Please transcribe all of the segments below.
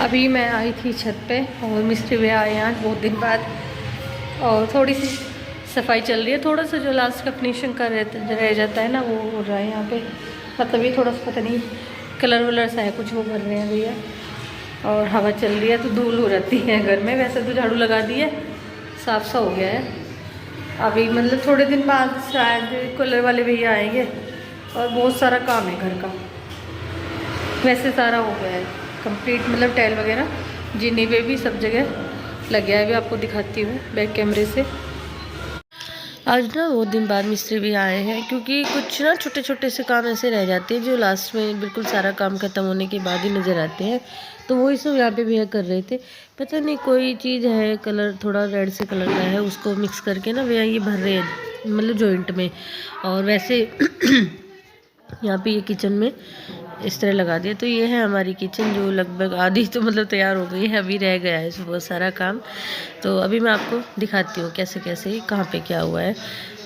अभी मैं आई थी छत पे और मिस्त्री भैया आए यहाँ बहुत दिन बाद, और थोड़ी सी सफाई चल रही है। थोड़ा सा जो लास्ट का फिनिशिंग का रह जाता है ना, वो हो रहा है यहाँ पे। मतलब ये थोड़ा सा पता नहीं कलर वलर सा है कुछ, वो कर रहे हैं भैया। और हवा चल रही है तो धूल हो जाती है घर में। वैसे तो झाड़ू लगा दी है, साफ सा हो गया है। अभी मतलब थोड़े दिन बाद शायद कलर वाले भैया आएंगे, और बहुत सारा काम है घर का। वैसे सारा हो गया है कंप्लीट, मतलब टाइल वगैरह जीने पे भी सब जगह लग गया है। अभी आपको दिखाती हूँ बैक कैमरे से। आज ना बहुत दिन बाद मिस्त्री भी आए हैं, क्योंकि कुछ ना छोटे छोटे से काम ऐसे रह जाते हैं जो लास्ट में बिल्कुल सारा काम खत्म होने के बाद ही नज़र आते हैं। तो वही सब यहाँ पे भैया कर रहे थे। पता नहीं कोई चीज़ है, कलर थोड़ा रेड से कलर का है, उसको मिक्स करके ना भैया ये भर रहे हैं मतलब जॉइंट में। और वैसे यहाँ पे ये किचन में इस तरह लगा दिया। तो ये है हमारी किचन, जो लगभग आधी तो मतलब तैयार हो गई है, अभी रह गया है इसमें बहुत सारा काम। तो अभी मैं आपको दिखाती हूँ कैसे कैसे कहाँ पे क्या हुआ है।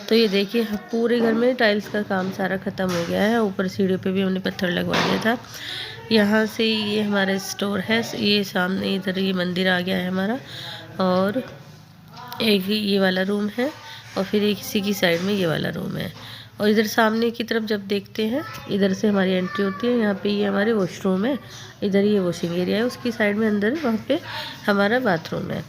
तो ये देखिए पूरे घर में टाइल्स का काम सारा ख़त्म हो गया है। ऊपर सीढ़ियों पे भी हमने पत्थर लगवा दिया था। यहाँ से ये हमारा स्टोर है, ये सामने इधर ये मंदिर आ गया है हमारा। और एक ये वाला रूम है, और फिर एक इसी की साइड में ये वाला रूम है। और इधर सामने की तरफ जब देखते हैं, इधर से हमारी एंट्री होती है। यहाँ पे ये हमारे वॉशरूम है, इधर ये वॉशिंग एरिया है, उसकी साइड में अंदर वहाँ पे हमारा बाथरूम है।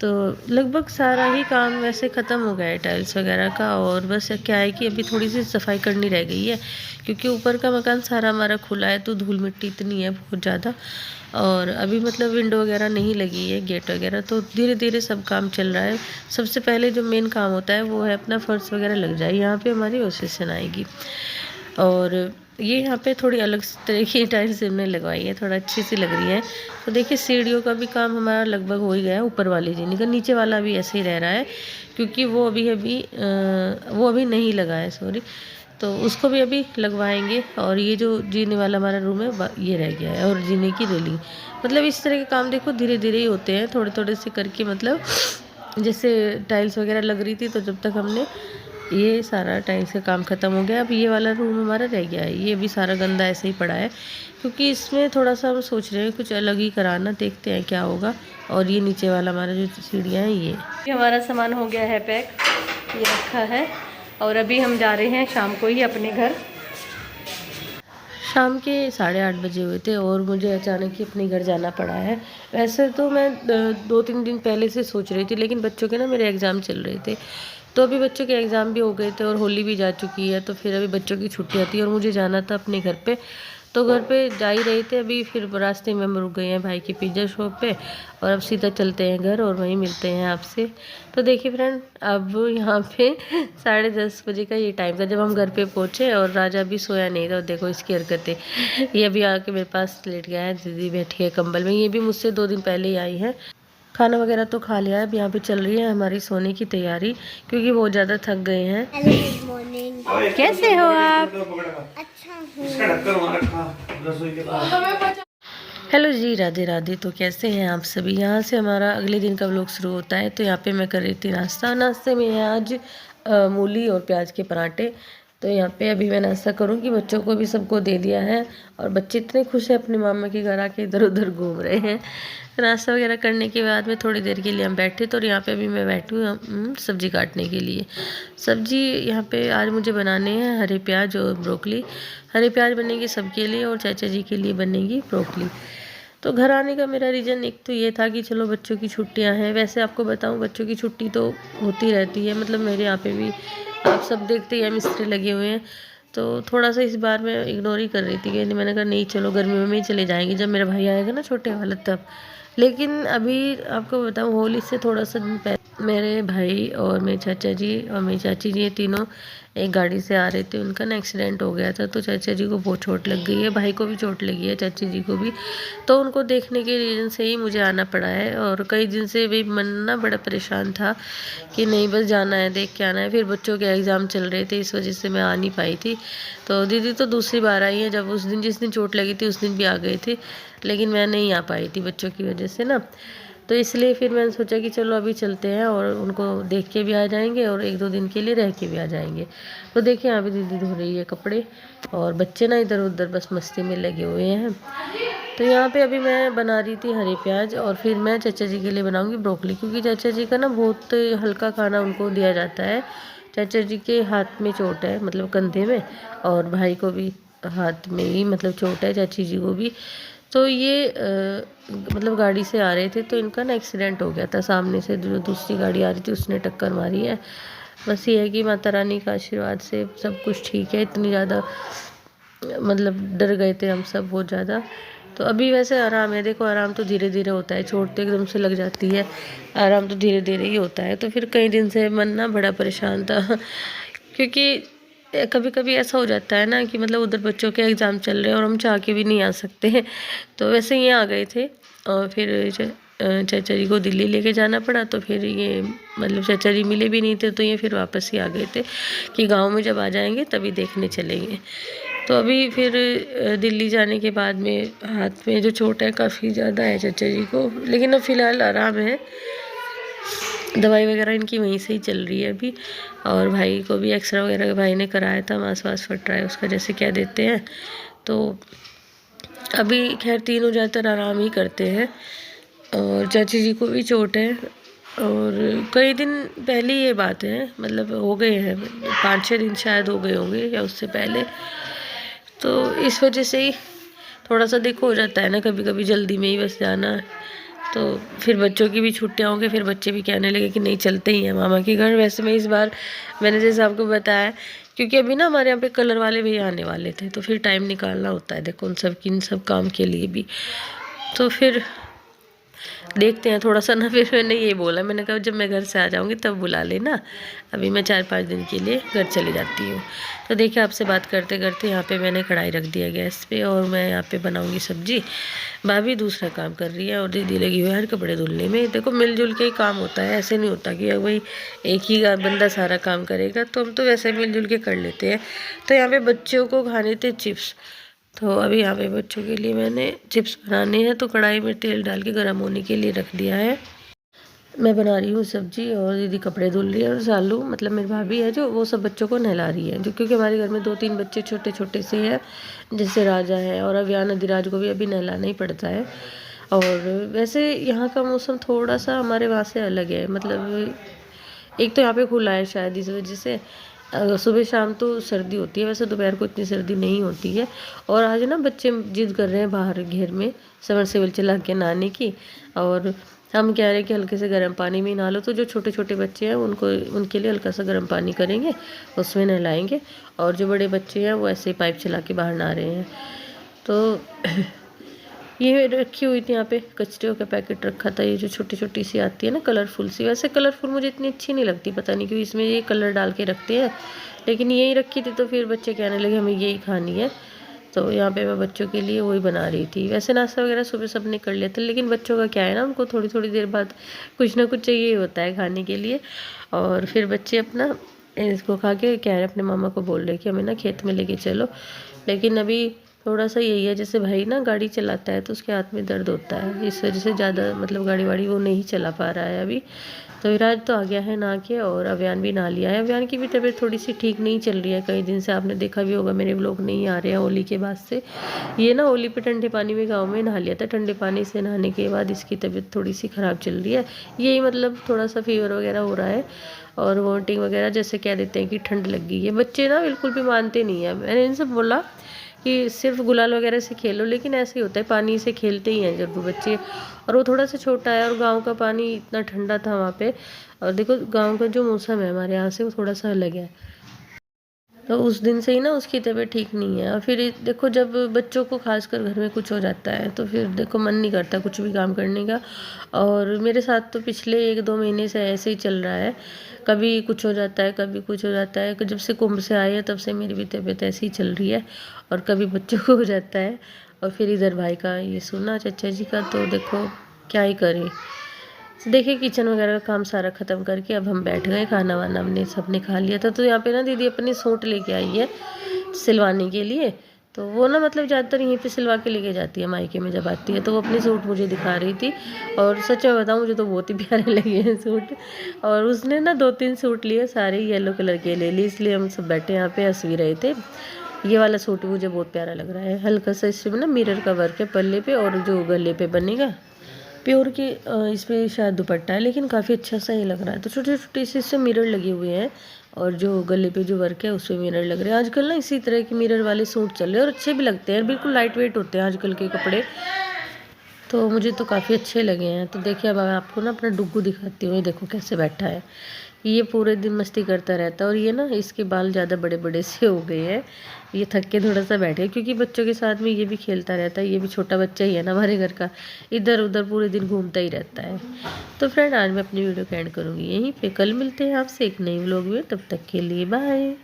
तो लगभग सारा ही काम वैसे ख़त्म हो गया है टाइल्स वगैरह का। और बस क्या है कि अभी थोड़ी सी सफाई करनी रह गई है, क्योंकि ऊपर का मकान सारा हमारा खुला है, तो धूल मिट्टी इतनी है बहुत ज़्यादा। और अभी मतलब विंडो वगैरह नहीं लगी है, गेट वगैरह, तो धीरे धीरे सब काम चल रहा है। सबसे पहले जो मेन काम होता है वो है अपना फर्श वगैरह लग जाए। यहाँ पे हमारी वॉशेशन आएगी। और ये यहाँ पे थोड़ी अलग तरह की टाइल्स हमने लगवाई है, थोड़ा अच्छी सी लग रही है। तो देखिए सीढ़ियों का भी काम हमारा लगभग हो ही गया है। ऊपर वाली जीने का, नीचे वाला भी ऐसे ही रह रहा है, क्योंकि वो अभी नहीं लगा है, सॉरी। तो उसको भी अभी लगवाएंगे। और ये जो जीने वाला हमारा रूम है ये रह गया है, और जीने की रेलिंग। मतलब इस तरह के काम देखो धीरे धीरे ही होते हैं, थोड़े थोड़े से करके। मतलब जैसे टाइल्स वगैरह लग रही थी, तो जब तक हमने ये सारा टाइल्स का काम ख़त्म हो गया, अब ये वाला रूम हमारा रह गया है। ये भी सारा गंदा ऐसे ही पड़ा है, क्योंकि इसमें थोड़ा सा हम सोच रहे हैं कुछ अलग ही कराना, देखते हैं क्या होगा। और ये नीचे वाला हमारा जो सीढ़ियाँ हैं, ये हमारा सामान हो गया है पैक, ये रखा है। और अभी हम जा रहे हैं शाम को ही अपने घर। शाम के 8:30 बजे हुए थे, और मुझे अचानक ही अपने घर जाना पड़ा है। वैसे तो मैं 2-3 दिन पहले से सोच रही थी, लेकिन बच्चों के ना मेरे एग्ज़ाम चल रहे थे। तो अभी बच्चों के एग्ज़ाम भी हो गए थे, और होली भी जा चुकी है। तो फिर अभी बच्चों की छुट्टियाँ थी, और मुझे जाना था अपने घर पे। तो घर पे जा ही रहे थे, अभी फिर रास्ते में हम रुक गए हैं भाई की पिज़्ज़ा शॉप पे। और अब सीधा चलते हैं घर, और वहीं मिलते हैं आपसे। तो देखिए फ्रेंड, अब यहाँ पे 10:30 बजे का ये टाइम था जब हम घर पे पहुँचे, और राजा भी सोया नहीं था। और देखो इसकी हरकतें, ये अभी आके मेरे पास लेट गया है। दीदी बैठी है कंबल में, ये भी मुझसे 2 दिन पहले ही आई है। खाना वगैरह तो खा लिया है। अब यहाँ पे चल रही है हमारी सोने की तैयारी, क्योंकि बहुत ज़्यादा थक गए हैं। Hello, good morning. कैसे हो आप? अच्छा हूँ। हेलो जी, राधे राधे। तो कैसे हैं आप सभी? यहाँ से हमारा अगले दिन का व्लॉग शुरू होता है। तो यहाँ पे मैं कर रही थी नाश्ता। नाश्ते में है आज मूली और प्याज के पराठे। तो यहाँ पे अभी मैं नाश्ता करूँगी, बच्चों को भी सबको दे दिया है। और बच्चे इतने खुश हैं अपने मामा के घर आके, इधर उधर घूम रहे हैं। नाश्ता वगैरह करने के बाद में थोड़ी देर के लिए हम बैठे। तो यहाँ पे अभी मैं बैठी हूँ सब्ज़ी काटने के लिए। सब्ज़ी यहाँ पे आज मुझे बनाने हैं हरे प्याज और ब्रोकली। हरे प्याज बनेगी सबके लिए, और चाचा जी के लिए बनेगी ब्रोकली। तो घर आने का मेरा रीज़न एक तो ये था कि चलो बच्चों की छुट्टियां हैं। वैसे आपको बताऊं, बच्चों की छुट्टी तो होती रहती है, मतलब मेरे यहाँ पे भी आप सब देखते ही हैं मिस्त्री लगे हुए हैं। तो थोड़ा सा इस बार मैं इग्नोर ही कर रही थी, कि मैंने कहा नहीं चलो गर्मियों में ही चले जाएंगे, जब मेरा भाई आएगा ना छोटे वाला तब। लेकिन अभी आपको बताऊं, होली से थोड़ा सा दिन पहले मेरे भाई और मेरे चाचा जी और मेरी चाची जी, ये तीनों एक गाड़ी से आ रहे थे। उनका ना एक्सीडेंट हो गया था। तो चाचा जी को बहुत चोट लग गई है, भाई को भी चोट लगी है, चाची जी को भी। तो उनको देखने के रीज़न से ही मुझे आना पड़ा है। और कई दिन से भी मन ना बड़ा परेशान था कि नहीं बस जाना है, देख के आना है। फिर बच्चों के एग्ज़ाम चल रहे थे, इस वजह से मैं आ नहीं पाई थी। तो दीदी तो दूसरी बार आई है, जब उस दिन जिस दिन चोट लगी थी उस दिन भी आ गए थे, लेकिन मैं नहीं आ पाई थी बच्चों की वजह से ना। तो इसलिए फिर मैंने सोचा कि चलो अभी चलते हैं, और उनको देख के भी आ जाएंगे, और 1-2 दिन के लिए रह के भी आ जाएंगे। तो देखिए यहाँ पे दीदी धो रही है कपड़े, और बच्चे ना इधर उधर बस मस्ती में लगे हुए हैं। तो यहाँ पे अभी मैं बना रही थी हरे प्याज, और फिर मैं चाचा जी के लिए बनाऊंगी ब्रोकली, क्योंकि चाचा जी का ना बहुत हल्का खाना उनको दिया जाता है। चाचा जी के हाथ में चोट है, मतलब कंधे में, और भाई को भी हाथ में ही मतलब चोट है, चाची जी को भी। तो ये मतलब गाड़ी से आ रहे थे तो इनका ना एक्सीडेंट हो गया था। सामने से जो दूसरी गाड़ी आ रही थी उसने टक्कर मारी है। बस ये है कि माता रानी का आशीर्वाद से सब कुछ ठीक है। इतनी ज़्यादा मतलब डर गए थे हम सब बहुत ज़्यादा। तो अभी वैसे आराम है। देखो आराम तो धीरे धीरे होता है, चोट तो एकदम से लग जाती है, आराम तो धीरे धीरे ही होता है। तो फिर कई दिन से मन ना बड़ा परेशान था क्योंकि कभी कभी ऐसा हो जाता है ना कि मतलब उधर बच्चों के एग्ज़ाम चल रहे हैं और हम चाह के भी नहीं आ सकते हैं। तो वैसे ही आ गए थे, और फिर चाचा जी को दिल्ली लेके जाना पड़ा। तो फिर ये मतलब चाचा जी मिले भी नहीं थे, तो ये फिर वापस ही आ गए थे कि गांव में जब आ जाएंगे तभी देखने चलेंगे। तो अभी फिर दिल्ली जाने के बाद में हाथ में जो चोट है काफ़ी ज़्यादा है चाचा जी को, लेकिन अब फ़िलहाल आराम है। दवाई वगैरह इनकी वहीं से ही चल रही है अभी। और भाई को भी एक्सरे वगैरह भाई ने कराया था, मांस वास फट रहा है उसका, जैसे क्या देते हैं। तो अभी खैर तीनों ज़्यादातर आराम ही करते हैं। और चाची जी को भी चोट है, और कई दिन पहले ये बात है, मतलब हो गए हैं 5-6 दिन शायद हो गए होंगे या उससे पहले। तो इस वजह से ही थोड़ा सा देखो हो जाता है ना कभी कभी, जल्दी में ही बस जाना। तो फिर बच्चों की भी छुट्टियां होंगी, फिर बच्चे भी कहने लगे कि नहीं चलते ही हैं मामा के घर। वैसे मैं इस बार मैंने जैसे आपको बताया, क्योंकि अभी ना हमारे यहाँ पे कलर वाले भी आने वाले थे, तो फिर टाइम निकालना होता है देखो उन सब इन सब काम के लिए भी। तो फिर देखते हैं थोड़ा सा ना। फिर मैंने ये बोला, मैंने कहा जब मैं घर से आ जाऊंगी तब बुला लेना, अभी मैं 4-5 दिन के लिए घर चली जाती हूँ। तो देखिए आपसे बात करते करते यहाँ पे मैंने कढ़ाई रख दिया गैस पे, और मैं यहाँ पे बनाऊंगी सब्जी। भाभी दूसरा काम कर रही है और दीदी लगी हुई है कपड़े धुलने में। देखो मिलजुल के ही काम होता है, ऐसे नहीं होता कि भाई एक ही बंदा सारा काम करेगा। तो हम तो वैसे मिलजुल के कर लेते हैं। तो यहाँ पे बच्चों को खाने थे चिप्स, तो अभी यहाँ पे बच्चों के लिए मैंने चिप्स बनाने हैं। तो कढ़ाई में तेल डाल के गर्म होने के लिए रख दिया है। मैं बना रही हूँ सब्जी और दीदी कपड़े धुल रही है, और सालू मतलब मेरी भाभी है जो, वो सब बच्चों को नहला रही है। जो क्योंकि हमारे घर में 2-3 बच्चे छोटे छोटे से हैं, जैसे राजा है और अवियान अधिराज को भी अभी नहलाना ही पड़ता है। और वैसे यहाँ का मौसम थोड़ा सा हमारे वहाँ से अलग है, मतलब एक तो यहाँ पे खुला है शायद इस वजह से। सुबह शाम तो सर्दी होती है, वैसे दोपहर को इतनी सर्दी नहीं होती है। और आज ना बच्चे जिद कर रहे हैं बाहर घेर में समरसेबल चला के नहाने की, और हम कह रहे हैं कि हल्के से गर्म पानी में नहा लो। तो जो छोटे छोटे बच्चे हैं उनको, उनके लिए हल्का सा गर्म पानी करेंगे, उसमें नहलाएंगे। और जो बड़े बच्चे हैं वो ऐसे ही पाइप चला के बाहर नहा रहे हैं। तो ये रखी हुई थी यहाँ पे, कचरियों का पैकेट रखा था। ये जो छोटी छोटी सी आती है ना कलरफुल सी, वैसे कलरफुल मुझे इतनी अच्छी नहीं लगती, पता नहीं क्यों इसमें ये कलर डाल के रखते हैं। लेकिन यही रखी थी तो फिर बच्चे कहने लगे हमें यही खानी है। तो यहाँ पे मैं बच्चों के लिए वही बना रही थी। वैसे नाश्ता वगैरह सुबह सब ने कर लिया था, लेकिन बच्चों का क्या है ना, उनको थोड़ी थोड़ी देर बाद कुछ ना कुछ चाहिए होता है खाने के लिए। और फिर बच्चे अपना इसको खा के कह रहे अपने मामा को बोल रहे कि हमें ना खेत में लेके चलो। लेकिन अभी थोड़ा सा यही है, जैसे भाई ना गाड़ी चलाता है तो उसके हाथ में दर्द होता है, इस वजह से ज़्यादा मतलब गाड़ी वाड़ी वो नहीं चला पा रहा है अभी। तो विराज तो आ गया है नहा के, और अवियान भी नहा लिया है। अवियान की भी तबीयत थोड़ी सी ठीक नहीं चल रही है कई दिन से, आपने देखा भी होगा मेरे व्लॉग नहीं आ रहे हैं होली के बाद से। ये ना होली पे ठंडे पानी में गाँव में नहा लिया था, ठंडे पानी से नहाने के बाद इसकी तबीयत थोड़ी सी ख़राब चल रही है। यही मतलब थोड़ा सा फीवर वगैरह हो रहा है, और वोमिटिंग वगैरह, जैसे कह देते हैं कि ठंड लग गई है। बच्चे ना बिल्कुल भी मानते नहीं है। मैंने इनसे बोला कि सिर्फ गुलाल वगैरह से खेलो, लेकिन ऐसे ही होता है, पानी से खेलते ही हैं जब वो बच्चे। और वो थोड़ा सा छोटा है, और गांव का पानी इतना ठंडा था वहाँ पे। और देखो गांव का जो मौसम है हमारे यहाँ से वो थोड़ा सा अलग है। तो उस दिन से ही ना उसकी तबीयत ठीक नहीं है। और फिर देखो जब बच्चों को खासकर घर में कुछ हो जाता है तो फिर देखो मन नहीं करता कुछ भी काम करने का। और मेरे साथ तो पिछले 1-2 महीने से ऐसे ही चल रहा है, कभी कुछ हो जाता है कभी कुछ हो जाता है। जब से कुंभ से आई है तब से मेरी भी तबीयत ऐसी ही चल रही है, और कभी बच्चों को हो जाता है। और फिर इधर भाई का ये सुना चाचा जी का, तो देखो क्या ही करें। देखिए किचन वगैरह का काम सारा ख़त्म करके अब हम बैठ गए, खाना वाना हमने सबने खा लिया था। तो यहाँ पे ना दीदी अपनी सूट लेके आई है सिलवाने के लिए। तो वो ना मतलब ज़्यादातर यहीं पे सिलवा के लेके जाती है मायके में जब आती है। तो वो अपनी सूट मुझे दिखा रही थी, और सच में बताऊँ मुझे तो बहुत ही प्यारे लगे हैं सूट। और उसने ना 2-3 सूट लिए, सारे येलो कलर के ले लिए, इसलिए हम सब बैठे यहाँ पे हंस भी रहे थे। ये वाला सूट मुझे बहुत प्यारा लग रहा है, हल्का सा इसमें ना मिरर का वर्क है पल्ले पे और जो गले पे बनेगा प्योर की इसमें शायद दुपट्टा है, लेकिन काफ़ी अच्छा सा ही लग रहा है। तो छोटे छोटे से इससे मिरर लगे हुए हैं और जो गले पे जो वर्क है उसमें मिरर लग रहे हैं। आजकल ना इसी तरह के मिरर वाले सूट चल रहे हैं और अच्छे भी लगते हैं, बिल्कुल लाइट वेट होते हैं आजकल के कपड़े, तो मुझे तो काफ़ी अच्छे लगे हैं। तो देखिए अब मैं आपको ना अपना डुग्गू दिखाती हूँ, ये देखो कैसे बैठा है। ये पूरे दिन मस्ती करता रहता है और ये ना इसके बाल ज़्यादा बड़े बड़े से हो गए हैं, ये थक के थोड़ा सा बैठे क्योंकि बच्चों के साथ में ये भी खेलता रहता है, ये भी छोटा बच्चा ही है ना हमारे घर का, इधर उधर पूरे दिन घूमता ही रहता है। तो फ्रेंड आज मैं अपनी वीडियो को एंड करूँगी यहीं पे, कल मिलते हैं आपसे एक नई व्लॉग में, तब तक के लिए बाय।